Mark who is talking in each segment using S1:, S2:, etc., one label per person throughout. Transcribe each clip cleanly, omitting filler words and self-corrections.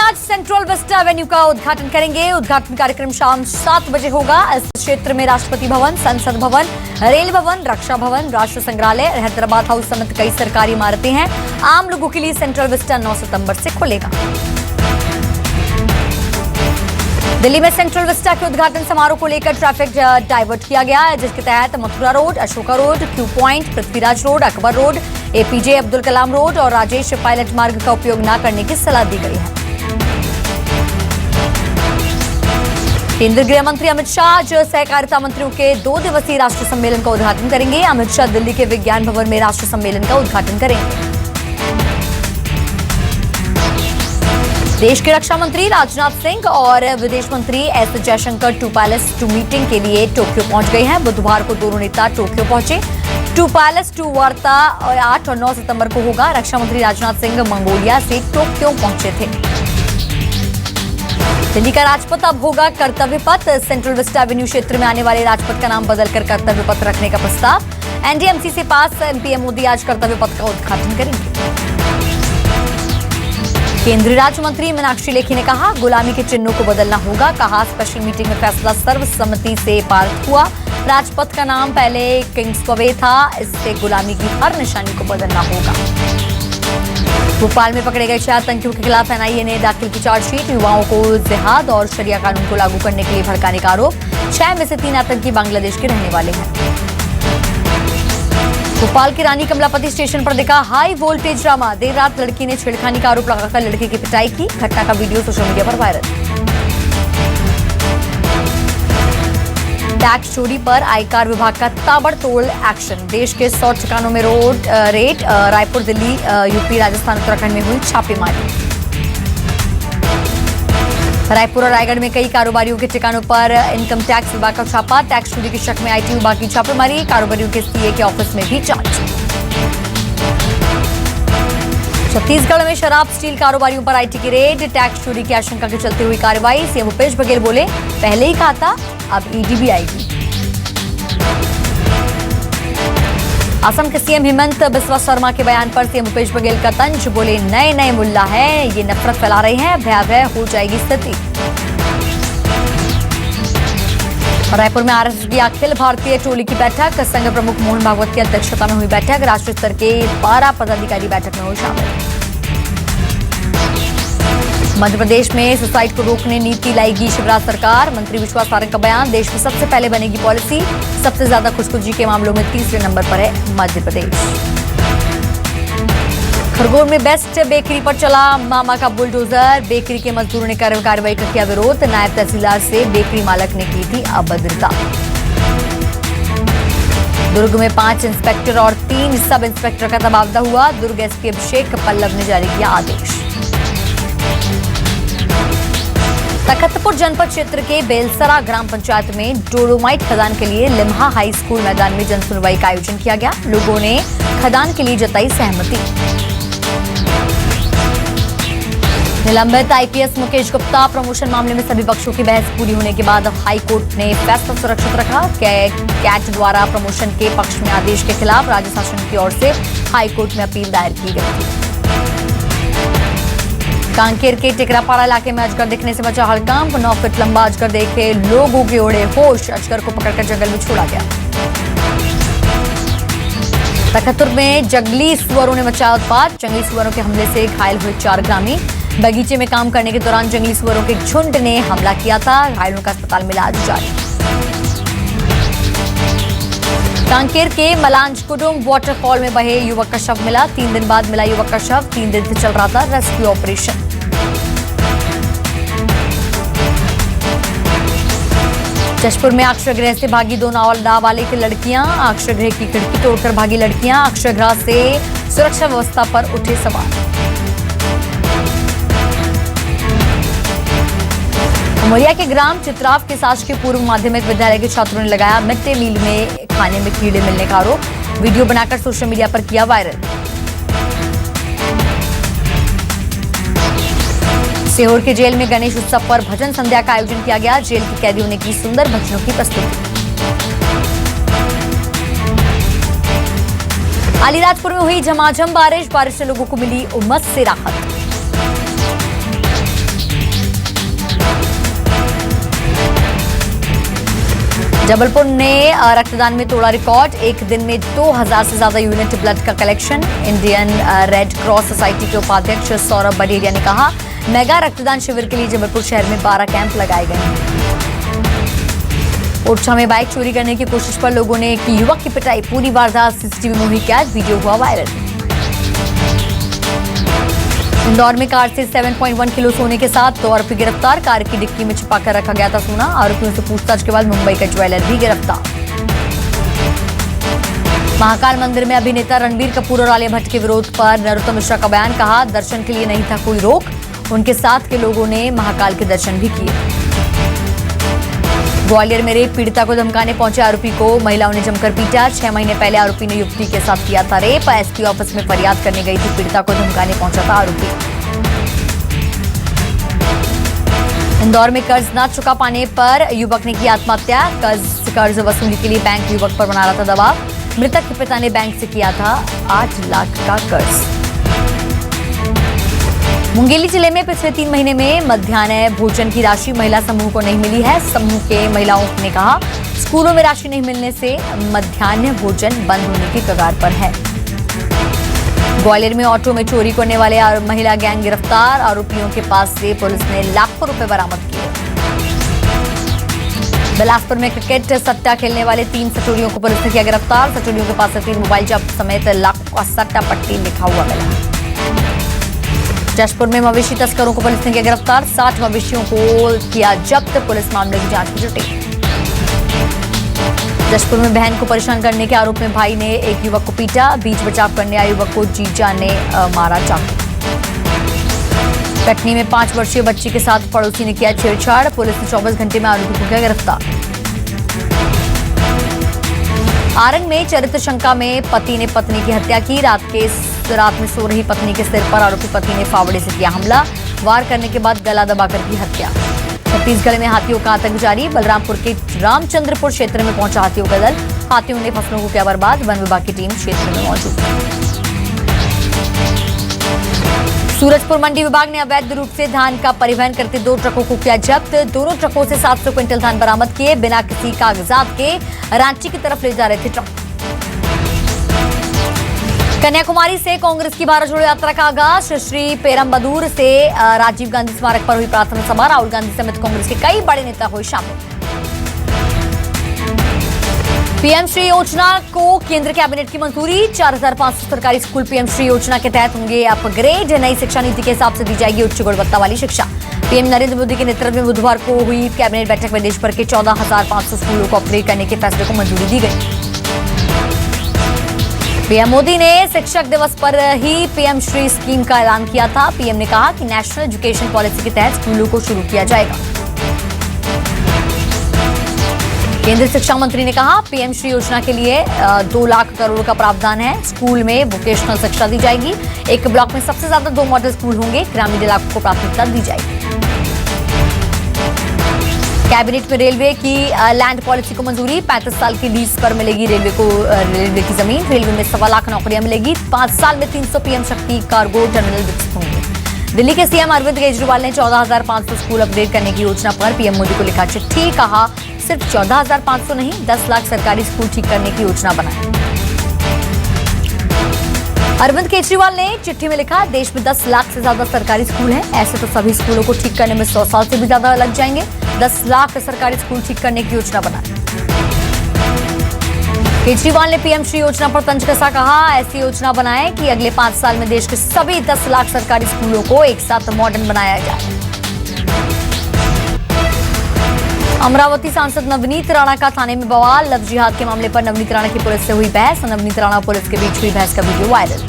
S1: आज central Vista Avenue का उद्घाटन करेंगे। उद्घाटन कार्यक्रम शाम 7 बजे होगा। इस क्षेत्र में राष्ट्रपति भवन, संसद भवन, रेल भवन, रक्षा भवन, राष्ट्र संग्रहालय, हैदराबाद हाउस समेत कई सरकारी इमारतें हैं। आम लोगों के लिए सेंट्रल विस्टा 9 सितंबर से खुलेगा। दिल्ली में सेंट्रल विस्टा के उद्घाटन समारोह को लेकर ट्रैफिक डाइवर्ट किया गया है, जिसके तहत Mathura road, Ashoka road, Q point, Prithviraj road, Akbar road, APJ Abdul Kalam road और राजेश पायलट मार्ग का उपयोग न करने की सलाह दी गई है। केंद्रीय गृह मंत्री अमित शाह आज सहकारिता मंत्रियों के 2 दिवसीय राष्ट्रीय सम्मेलन का उद्घाटन करेंगे। अमित शाह दिल्ली के विज्ञान भवन में राष्ट्रीय सम्मेलन का उद्घाटन करेंगे। देश के रक्षा मंत्री राजनाथ सिंह और विदेश मंत्री एस जयशंकर 2 पैलेस 2 मीटिंग के लिए टोक्यो पहुंच गए हैं। बुधवार को दोनों नेता टोक्यो पहुंचे। 2 पैलेस 2 वार्ता 8 और 9 सितंबर को होगा। रक्षा मंत्री राजनाथ सिंह मंगोलिया से टोक्यो पहुंचे थे। दिल्ली का राजपथ अब होगा कर्तव्य पथ। सेंट्रल विस्टा एवेन्यू क्षेत्र में आने वाले राजपथ का नाम बदलकर कर्तव्य पथ रखने का प्रस्ताव। एनडीएमसी से पास एमपीएम मोदी आज कर्तव्य पथ का उद्घाटन करेंगे। केंद्रीय राज्य मंत्री मीनाक्षी लेखी ने कहा, गुलामी के चिन्हों को बदलना होगा। कहा, स्पेशल मीटिंग में फैसला सर्वसम्मति से पारित हुआ। राजपथ का नाम पहले किंग्सवे था, इससे गुलामी की हर निशानी को बदलना होगा। भोपाल में पकड़े गए 6 आतंकियों के खिलाफ एनआईए ने दाखिल की चार्जशीट। युवाओं को जिहाद और शरिया कानून को लागू करने के लिए भड़काने का आरोप। 6 में से 3 आतंकी बांग्लादेश के रहने वाले हैं। भोपाल के रानी कमलापति स्टेशन पर देखा हाई वोल्टेज ड्रामा। देर रात लड़की ने छेड़खानी का आरोप लगाकर लड़के की पिटाई की। घटना का वीडियो सोशल मीडिया पर वायरल। टैक्स चोरी पर आयकर विभाग का ताबड़तोड़ एक्शन। देश के 100 ठिकानों में road red. Raipur, Delhi, UP, Rajasthan, Uttarakhand में हुई छापेमारी। रायपुर और रायगढ़ में कई कारोबारियों के ठिकानों पर इनकम टैक्स विभाग का छापा। टैक्स चोरी के शक में आईटी विभाग की छापेमारी। कारोबारियों के सीए के ऑफिस में भी जांच। छत्तीसगढ़ में शराब स्टील कारोबारियों पर आईटी की रेड। टैक्स चोरी की आशंका के चलते हुई कार्रवाई। सीएम भूपेश बघेल बोले, पहले ही कहा था, अब ईडी भी आएगी। असम के सीएम हेमंत बिस्वा शर्मा के बयान पर सीएम भूपेश बघेल का तंज। बोले, नए नए मुल्ला है, ये नफरत फैला रहे हैं, भयावह हो जाएगी स्थिति। रायपुर में आरएसएस की अखिल भारतीय टोली की बैठक। संघ प्रमुख मोहन भागवत की अध्यक्षता में हुई बैठक। राष्ट्रीय स्तर के 12 पदाधिकारी बैठक में हुए शामिल। मध्य प्रदेश में सुसाइड को रोकने नीति लाएगी शिवराज सरकार। मंत्री विश्वास सारंग का बयान। देश में सबसे पहले बनेगी पॉलिसी। सबसे ज्यादा खुदकुशी के मामलों में 3रे नंबर पर है मध्य प्रदेश। खरगोन में बेस्ट बेकरी पर चला मामा का बुलडोजर। बेकरी के मजदूरों ने कार्रवाई का किया विरोध। नायब तहसीलदार से बेकरी मालक ने की थी अभद्रता। दुर्ग में 5 इंस्पेक्टर और 3 सब इंस्पेक्टर का तबादला हुआ। दुर्ग एसपी अभिषेक पल्लव ने जारी किया आदेश। तखतपुर जनपद क्षेत्र के बेलसरा ग्राम पंचायत में डोलोमाइट खदान के लिए लिम्हा हाई स्कूल मैदान में जनसुनवाई का आयोजन किया गया। लोगों ने खदान के लिए जताई सहमति। निलंबित आईपीएस मुकेश गुप्ता प्रमोशन मामले में सभी पक्षों की बहस पूरी होने के बाद हाई कोर्ट ने फैसला सुरक्षित रखा। कैट द्वारा प्रमोशन के पक्ष में आदेश के खिलाफ राज्य शासन की ओर से हाई कोर्ट में अपील दायर की गई थी। कांकेर के टिकरापाड़ा इलाके में अजगर दिखने से बचा हड़कंप। 9 फीट लंबा अजगर देखे लोगों के उड़े होश। अजगर को पकड़कर जंगल में छोड़ा गया। तखतपुर में जंगली सुअरों ने मचाया उत्पात। जंगली सुअरों के हमले से घायल हुए 4 ग्रामीण। बगीचे में काम करने के दौरान जंगली सुअरों के झुंड ने हमला किया था। घायलों का अस्पताल में इलाज जारी। कांकेर के मलांजकुडुम वाटरफॉल में बहे युवक का शव मिला। 3 दिन बाद मिला युवक का शव। 3 दिन से चल रहा था रेस्क्यू ऑपरेशन। जशपुर में आश्रयगृह से भागी 2 नाबालिग लड़कियां। आश्रयगृह की खिड़की तोड़कर भागी लड़कियां। आश्रयगृह से सुरक्षा व्यवस्था पर उठे सवाल। उमरिया के ग्राम चित्राव के शासकीय पूर्व माध्यमिक विद्यालय के छात्रों ने लगाया मिड डे मील में खाने में कीड़े मिलने का आरोप। वीडियो बनाकर सोशल मीडिया पर किया वायरल। सीहोर के जेल में गणेश उत्सव पर भजन संध्या का आयोजन किया गया। जेल के कैदियों ने की सुंदर भजनों की प्रस्तुति। अलीराजपुर में हुई झमाझम बारिश से लोगों को मिली उमस से राहत। जबलपुर ने रक्तदान में तोड़ा रिकॉर्ड। एक दिन में 2000 से ज्यादा यूनिट ब्लड का collection. Indian red cross society के उपाध्यक्ष सौरभ बडेरिया ने कहा, मेगा रक्तदान शिविर के लिए जबलपुर शहर में 12 कैंप लगाए गए हैं। ओरछा में बाइक चोरी करने की कोशिश पर लोगों ने की युवक की पिटाई। पूरी वारदात सीसीटीवी में हुई कैद, वीडियो हुआ वायरल। इंदौर में कार से 7.1 किलो सोने के साथ 2 आरोपी गिरफ्तार। कार की डिक्की में छिपाकर रखा गया था सोना। आरोपियों से पूछताछ के बाद मुंबई का ज्वेलर भी गिरफ्तार। महाकाल मंदिर में अभिनेता रणबीर कपूर और आलिया भट्ट के विरोध पर नरोत्तम मिश्रा का बयान। कहा, दर्शन के लिए नहीं था कोई रोक। उनके साथ के लोगों ने महाकाल के दर्शन भी किए। ग्वालियर में रेप पीड़िता को धमकाने पहुंचे आरोपी को महिलाओं ने जमकर पीटा। 6 महीने पहले आरोपी ने युवती के साथ किया था रेप। एसपी ऑफिस में फरियाद करने गई थी पीड़िता को धमकाने पहुंचा था आरोपी। इंदौर में कर्ज न चुका पाने पर युवक ने की आत्महत्या। कर्ज वसूली के लिए बैंक युवक पर बना रहा था दबाव। मृतक के पिता ने बैंक से किया था 8 लाख का कर्ज। मुंगेली जिले में पिछले 3 महीने में मध्याह्न भोजन की राशि महिला समूह को नहीं मिली है। समूह के महिलाओं ने कहा, स्कूलों में राशि नहीं मिलने से मध्याह्न भोजन बंद होने की कगार पर है। ग्वालियर में ऑटो में चोरी करने वाले महिला गैंग गिरफ्तार। आरोपियों के पास से पुलिस ने लाखों रुपए बरामद किए। बिलासपुर में क्रिकेट सट्टा खेलने वाले 3 सटोरियों को पुलिस ने किया गिरफ्तार। सटोरियों के पास से 3 मोबाइल जब्त समेत लाखों का सट्टा पट्टी लिखा हुआ मिला। जशपुर में मवेशी तस्करों को पुलिस ने किया गिरफ्तार। 60 मवेशियों को किया जब्त। पुलिस मामले की जांच में जुटी। जशपुर में बहन को परेशान करने के आरोप में भाई ने एक युवक को पीटा। बीच बचाव करने आए युवक को जीजा ने मारा चाकू। कटनी में 5 वर्षीय बच्ची के साथ पड़ोसी ने किया छेड़छाड़। पुलिस ने 24 घंटे में आरोपी को किया गिरफ्तार। आरंग में चरित्र शंका में पति ने पत्नी की हत्या की। रात में सो रही पत्नी के सिर पर आरोपी पति ने फावड़े से किया हमला। वार करने के बाद गला दबाकर की हत्या। छत्तीसगढ़ में हाथियों का आतंक जारी। बलरामपुर के रामचंद्रपुर क्षेत्र में पहुंचा हाथियों का दल। हाथियों ने फसलों को किया बर्बाद। वन विभाग की टीम क्षेत्र में मौजूद। सूरजपुर मंडी विभाग ने अवैध रूप से धान का परिवहन करते 2 ट्रकों को किया जब्त। दोनों ट्रकों से 700 क्विंटल धान बरामद किए। बिना किसी कागजात के रांची की तरफ ले जा रहे थे ट्रक। कन्याकुमारी से कांग्रेस की भारत जोड़ो यात्रा का आगाज। श्री पेरम्बदूर से राजीव गांधी स्मारक पर हुई प्रार्थना सभा। राहुल गांधी समेत कांग्रेस के कई बड़े नेता हुए शामिल। पीएम श्री योजना को केंद्र कैबिनेट की मंजूरी। 4500 सरकारी स्कूल पीएम श्री योजना के तहत होंगे अपग्रेड। नई शिक्षा नीति के हिसाब से दी जाएगी उच्च गुणवत्ता वाली शिक्षा। पीएम नरेंद्र मोदी के नेतृत्व में बुधवार को हुई कैबिनेट बैठक में देश भर के 14,500 स्कूलों को अपग्रेड करने के फैसले को मंजूरी दी गई। पीएम मोदी ने शिक्षक दिवस पर ही पीएम श्री स्कीम का ऐलान किया था। पीएम ने कहा कि नेशनल एजुकेशन पॉलिसी के तहत स्कूलों को शुरू किया जाएगा। केंद्रीय शिक्षा मंत्री ने कहा, पीएम श्री योजना के लिए 2 लाख करोड़ का प्रावधान है। स्कूल में वोकेशनल शिक्षा दी जाएगी। एक ब्लॉक में सबसे ज्यादा 2 मॉडल स्कूल होंगे। ग्रामीण इलाकों को प्राथमिकता दी जाएगी। कैबिनेट में रेलवे की लैंड पॉलिसी को मंजूरी। 35 साल की लीज पर मिलेगी रेलवे की जमीन। रेलवे में 1.25 लाख नौकरियां मिलेगी। 5 साल में 300 पीएम शक्ति कार्गो टर्मिनल विकसित होंगे। दिल्ली के सीएम अरविंद केजरीवाल ने 14,500 स्कूल अपग्रेड करने की योजना पर पीएम मोदी को लिखा चिट्ठी। कहा, सिर्फ 14,500 नहीं, 10 लाख सरकारी स्कूल ठीक करने की योजना बनाई। अरविंद केजरीवाल ने चिट्ठी में लिखा, देश में 10 लाख से ज्यादा सरकारी स्कूल हैं। ऐसे तो सभी स्कूलों को ठीक करने में 100 साल से भी ज्यादा लग जाएंगे। 10 लाख सरकारी स्कूल ठीक करने की योजना बनाई। केजरीवाल ने पीएम श्री योजना पर तंज कसा। कहा, ऐसी योजना बनाएं कि अगले 5 साल में देश के सभी 10 लाख सरकारी स्कूलों को एक साथ मॉडर्न बनाया जाए। अमरावती सांसद नवनीत राणा का थाने में बवाल। लव जिहाद के मामले पर नवनीत राणा की पुलिस से हुई बहस। नवनीत राणा और पुलिस के बीच हुई बहस का वीडियो वायरल।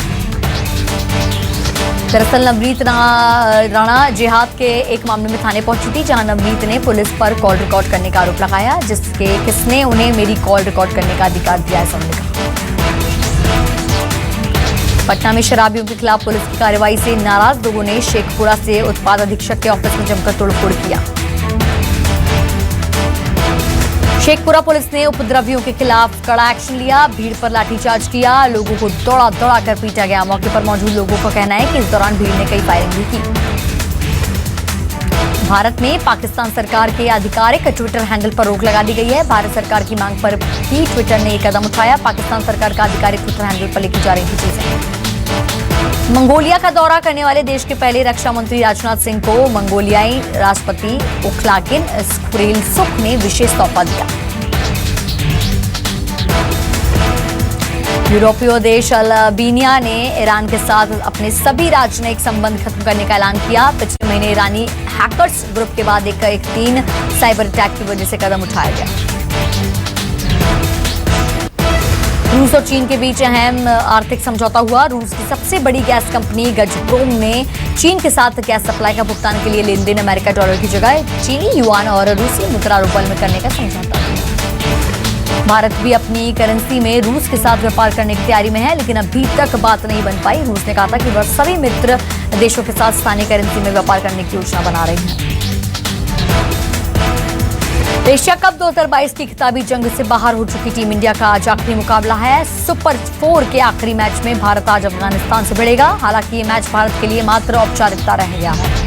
S1: दरअसल नवनीत राणा जिहाद के एक मामले में थाने पहुंची थी, जहां नवनीत ने पुलिस पर कॉल रिकॉर्ड करने का आरोप लगाया, किसने उन्हें मेरी कॉल रिकॉर्ड करने का अधिकार दिया, ऐसा उन्होंने कहा। पटना में शराबियों के खिलाफ पुलिस की कार्रवाई से नाराज लोगों ने शेखपुरा से उत्पाद अधीक्षक के ऑफिस में जमकर तोड़फोड़ किया। शेखपुरा पुलिस ने उपद्रवियों के खिलाफ कड़ा एक्शन लिया। भीड़ पर लाठीचार्ज किया। लोगों को दौड़ा कर पीटा गया। मौके पर मौजूद लोगों का कहना है कि इस दौरान भीड़ ने कई फायरिंग भी की। भारत में पाकिस्तान सरकार के आधिकारिक ट्विटर हैंडल पर रोक लगा दी गई है। भारत सरकार की मांग पर ही ट्विटर ने एक कदम उठाया। पाकिस्तान सरकार का आधिकारिक ट्विटर हैंडल पर लिखी जा रही थी चीजें। मंगोलिया का दौरा करने वाले देश के पहले रक्षा मंत्री राजनाथ सिंह को मंगोलियाई राष्ट्रपति उखलागिन खुरेलसुख ने विशेष तोहफा दिया। यूरोपीय देश अल्बानिया ने ईरान के साथ अपने सभी राजनयिक संबंध खत्म करने का ऐलान किया। पिछले महीने ईरानी हैकर्स ग्रुप के बाद एक 3 साइबर अटैक की वजह से कदम उठाया गया। रूस और चीन के बीच अहम आर्थिक समझौता हुआ। रूस की सबसे बड़ी गैस कंपनी गजप्रोम ने चीन के साथ गैस सप्लाई का भुगतान के लिए लेन देन अमेरिका डॉलर की जगह चीनी युआन और रूसी मुद्रा रूबल में करने का समझौता किया। भारत भी अपनी करेंसी में रूस के साथ व्यापार करने की तैयारी में है, लेकिन अभी तक बात नहीं बन पाई। रूस ने कहा था कि वह सभी मित्र देशों के साथ स्थानीय करेंसी में व्यापार करने की योजना बना रही है। एशिया कप 2022 की खिताबी जंग से बाहर हो चुकी टीम इंडिया का आज आखिरी मुकाबला है। सुपर 4 के आखिरी मैच में भारत आज अफगानिस्तान से भिड़ेगा। हालांकि ये मैच भारत के लिए मात्र औपचारिकता रह गया है।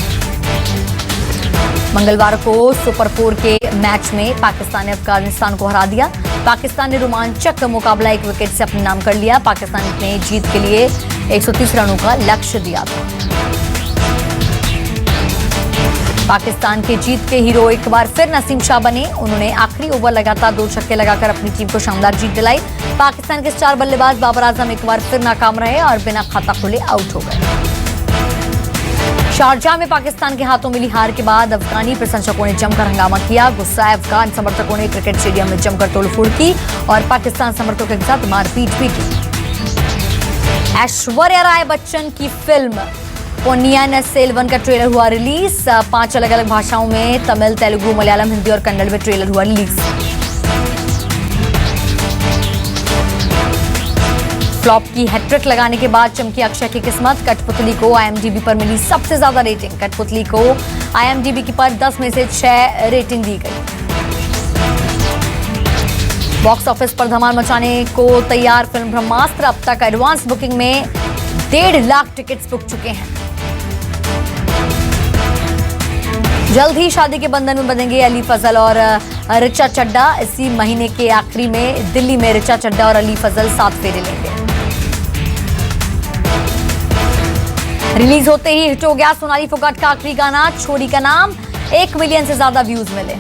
S1: मंगलवार को सुपर 4 के मैच में पाकिस्तान ने अफगानिस्तान को हरा दिया। पाकिस्तान ने रोमांचक मुकाबला 1 विकेट से अपने नाम कर लिया। पाकिस्तान ने जीत के लिए 130 रनों का लक्ष्य दिया था। पाकिस्तान के जीत के हीरो एक बार फिर नसीम शाह बने। उन्होंने आखिरी ओवर लगातार 2 छक्के लगाकर अपनी टीम को शानदार जीत दिलाई। पाकिस्तान के स्टार बल्लेबाज बाबर आजम एक बार फिर नाकाम रहे और बिना खाता खुले आउट हो गए। शारजाह में पाकिस्तान के हाथों मिली हार के बाद अफगानी प्रशंसकों ने जमकर हंगामा किया। गुस्साए अफगान समर्थकों ने क्रिकेट स्टेडियम में जमकर तोड़फोड़ की और पाकिस्तान समर्थकों के साथ मारपीट भी की। ऐश्वर्या राय बच्चन की फिल्म पोन्नियन सेल्वन का ट्रेलर हुआ रिलीज। 5 अलग अलग भाषाओं में तमिल, तेलुगु, मलयालम, हिंदी और कन्नड़ में ट्रेलर हुआ रिलीज। फ्लॉप की हैट्रिक लगाने के बाद चमकी अक्षय की किस्मत। कठपुतली को IMDb पर मिली सबसे ज्यादा रेटिंग। कठपुतली को IMDb पर 10 में से 6 रेटिंग दी गई। बॉक्स ऑफिस पर धमाल मचाने को तैयार फिल्म ब्रह्मास्त्र अब तक एडवांस बुकिंग में 1.5 लाख टिकट्स बुक चुके हैं। जल्द ही शादी के बंधन में बंधेंगे अली फजल और ऋचा चड्ढा। इसी महीने के आखिरी में दिल्ली में ऋचा चड्ढा और अली फजल 7 फेरे लेंगे। रिलीज होते ही हिट हो गया सोनाली फोगाट का आखिरी गाना छोरी का नाम। 1 मिलियन से ज्यादा व्यूज मिले।